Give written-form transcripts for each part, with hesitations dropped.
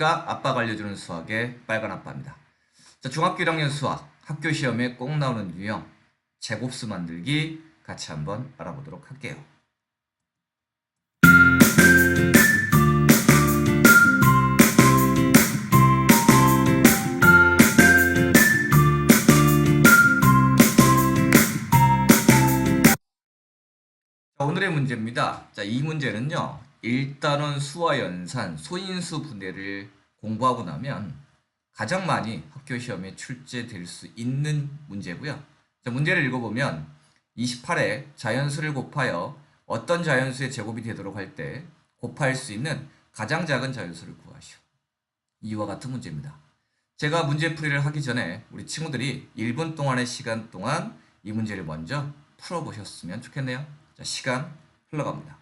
안녕하십니까. 아빠가 알려주는 수학의 빨간 아빠입니다. 자, 중학교 1학년 수학 학교 시험에 꼭 나오는 유형 제곱수 만들기 같이 한번 알아보도록 할게요. 자, 오늘의 문제입니다. 자, 이 문제는요. 일단원 수와 연산, 소인수 분해를 공부하고 나면 가장 많이 학교 시험에 출제될 수 있는 문제고요. 자, 문제를 읽어보면 28에 자연수를 곱하여 어떤 자연수의 제곱이 되도록 할 때 곱할 수 있는 가장 작은 자연수를 구하시오. 이와 같은 문제입니다. 제가 문제풀이를 하기 전에 우리 친구들이 1분 동안의 시간 동안 이 문제를 먼저 풀어보셨으면 좋겠네요. 자, 시간 흘러갑니다.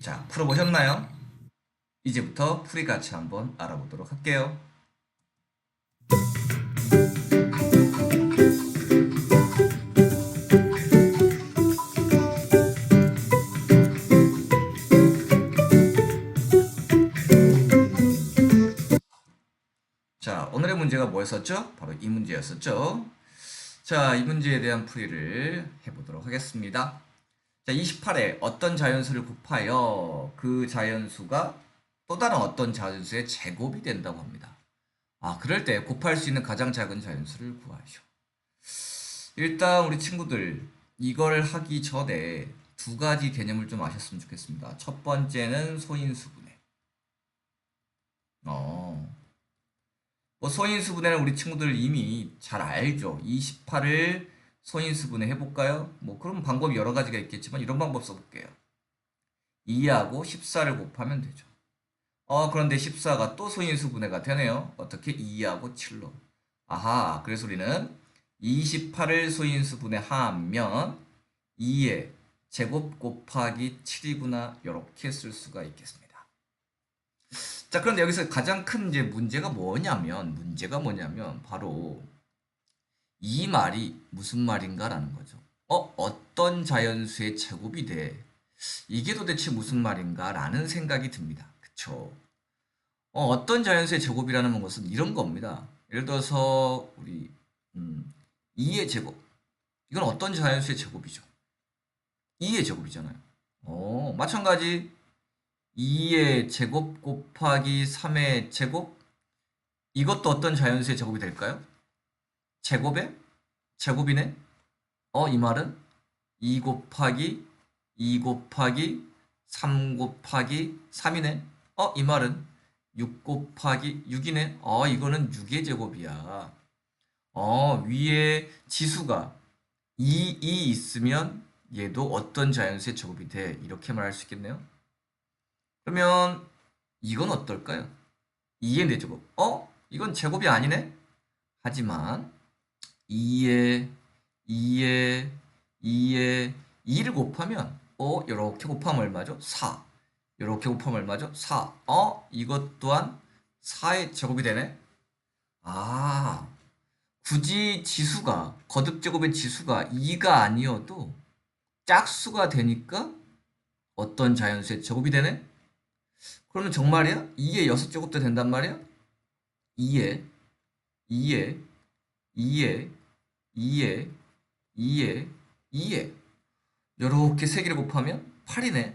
자, 풀어보셨나요? 이제부터 풀이 같이 한번 알아보도록 할게요. 자, 오늘의 문제가 뭐였었죠? 바로 이 문제였었죠. 자, 이 문제에 대한 풀이를 해보도록 하겠습니다. 자, 28에 어떤 자연수를 곱하여 그 자연수가 또 다른 어떤 자연수의 제곱이 된다고 합니다. 아, 그럴 때 곱할 수 있는 가장 작은 자연수를 구하시오. 일단 우리 친구들 이걸 하기 전에 두 가지 개념을 좀 아셨으면 좋겠습니다. 첫 번째는 소인수분해. 뭐 소인수분해는 우리 친구들 이미 잘 알죠. 28을 소인수분해 해볼까요? 뭐 그런 방법이 여러 가지가 있겠지만 이런 방법 써볼게요. 2하고 14를 곱하면 되죠. 그런데 14가 또 소인수분해가 되네요. 어떻게? 2하고 7로. 아하, 그래서 우리는 28을 소인수분해하면 2의 제곱 곱하기 7이구나 이렇게 쓸 수가 있겠습니다. 자, 그런데 여기서 가장 큰 이제 문제가 뭐냐면 바로 이 말이 무슨 말인가라는 거죠. 어떤 자연수의 제곱이 돼? 이게 도대체 무슨 말인가라는 생각이 듭니다. 그쵸? 어떤 자연수의 제곱이라는 것은 이런 겁니다. 예를 들어서 우리 2의 제곱. 이건 어떤 자연수의 제곱이죠? 2의 제곱이잖아요. 마찬가지 2의 제곱 곱하기 3의 제곱. 이것도 어떤 자연수의 제곱이 될까요? 제곱의 제곱이네? 이 말은 2 곱하기 2 곱하기 3 곱하기 3이네? 이 말은 6 곱하기 6이네? 이거는 6의 제곱이야. 위에 지수가 2 있으면 얘도 어떤 자연수의 제곱이 돼? 이렇게 말할 수 있겠네요. 그러면 이건 어떨까요? 2의 4제곱. 이건 제곱이 아니네? 하지만 2에 2를 곱하면 이렇게 곱하면 얼마죠? 4. 이렇게 곱하면 얼마죠? 4. 이것 또한 4의 제곱이 되네? 굳이 지수가 거듭제곱의 지수가 2가 아니어도 짝수가 되니까 어떤 자연수의 제곱이 되네? 그러면 정말이야? 2의 6제곱도 된단 말이야? 2에 2에 2에 2에 2에 2에 요렇게 3개를 곱하면 8이네.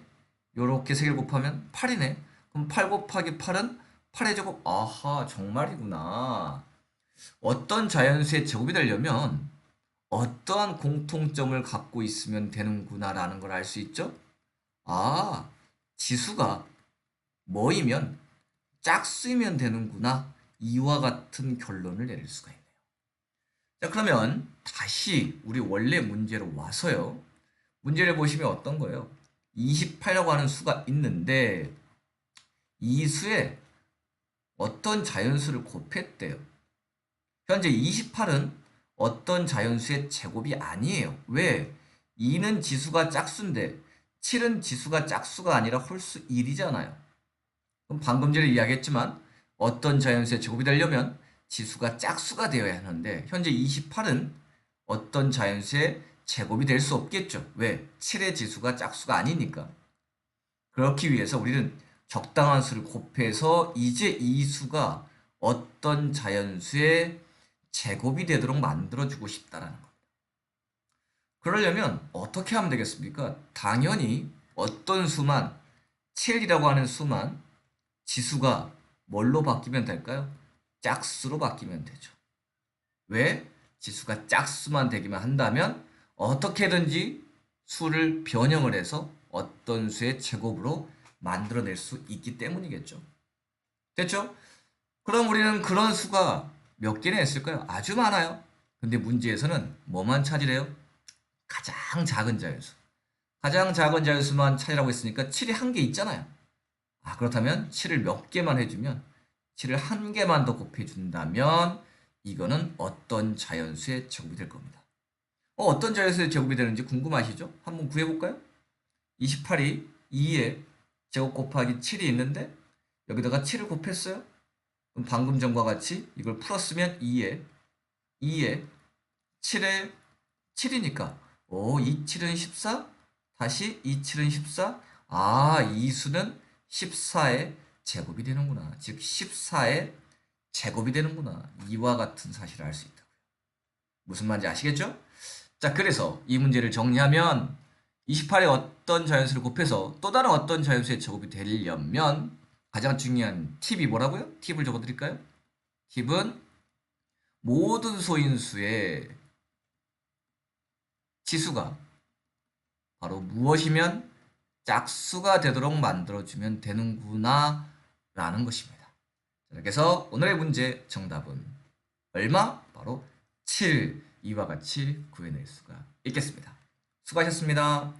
요렇게 3개를 곱하면 8이네. 그럼 8 곱하기 8은 8의 제곱. 아하, 정말이구나. 어떤 자연수의 제곱이 되려면 어떠한 공통점을 갖고 있으면 되는구나라는 걸 알 수 있죠? 아, 지수가 뭐이면 짝수이면 되는구나. 이와 같은 결론을 내릴 수가 있네요. 자, 그러면 다시 우리 원래 문제로 와서요. 문제를 보시면 어떤 거예요? 28이라고 하는 수가 있는데 이 수에 어떤 자연수를 곱했대요. 현재 28은 어떤 자연수의 제곱이 아니에요. 왜? 2는 지수가 짝수인데 7은 지수가 짝수가 아니라 홀수 1이잖아요. 그럼 방금 전에 이야기했지만 어떤 자연수의 제곱이 되려면 지수가 짝수가 되어야 하는데 현재 28은 어떤 자연수의 제곱이 될 수 없겠죠. 왜? 7의 지수가 짝수가 아니니까. 그렇기 위해서 우리는 적당한 수를 곱해서 이제 이 수가 어떤 자연수의 제곱이 되도록 만들어주고 싶다라는 겁니다. 그러려면 어떻게 하면 되겠습니까? 당연히 어떤 수만, 7이라고 하는 수만 지수가 뭘로 바뀌면 될까요? 짝수로 바뀌면 되죠. 왜? 지수가 짝수만 되기만 한다면 어떻게든지 수를 변형을 해서 어떤 수의 제곱으로 만들어낼 수 있기 때문이겠죠. 됐죠? 그럼 우리는 그런 수가 몇 개나 있을까요? 아주 많아요. 근데 문제에서는 뭐만 찾으래요? 가장 작은 자연수. 가장 작은 자연수만 찾으라고 했으니까 7이 한 개 있잖아요. 아, 그렇다면 7을 몇 개만 해주면 7을 한 개만 더 곱해준다면 이거는 어떤 자연수의 제곱이 될 겁니다. 어떤 자연수의 제곱이 되는지 궁금하시죠? 한번 구해볼까요? 28이 2에 제곱 곱하기 7이 있는데 여기다가 7을 곱했어요. 그럼 방금 전과 같이 이걸 풀었으면 2에 7에 7이니까 2, 7은 14 다시 2, 7은 14 아, 이 수는 14의 제곱이 되는구나. 즉 14의 제곱이 되는구나. 이와 같은 사실을 알 수 있다고요. 무슨 말인지 아시겠죠? 자, 그래서 이 문제를 정리하면 28에 어떤 자연수를 곱해서 또 다른 어떤 자연수의 제곱이 되려면 가장 중요한 팁이 뭐라고요? 팁을 적어드릴까요? 팁은 모든 소인수의 치수가 바로 무엇이면 짝수가 되도록 만들어주면 되는구나 라는 것입니다. 그래서 오늘의 문제 정답은 얼마? 바로 7. 이와 같이 구해낼 수가 있겠습니다. 수고하셨습니다.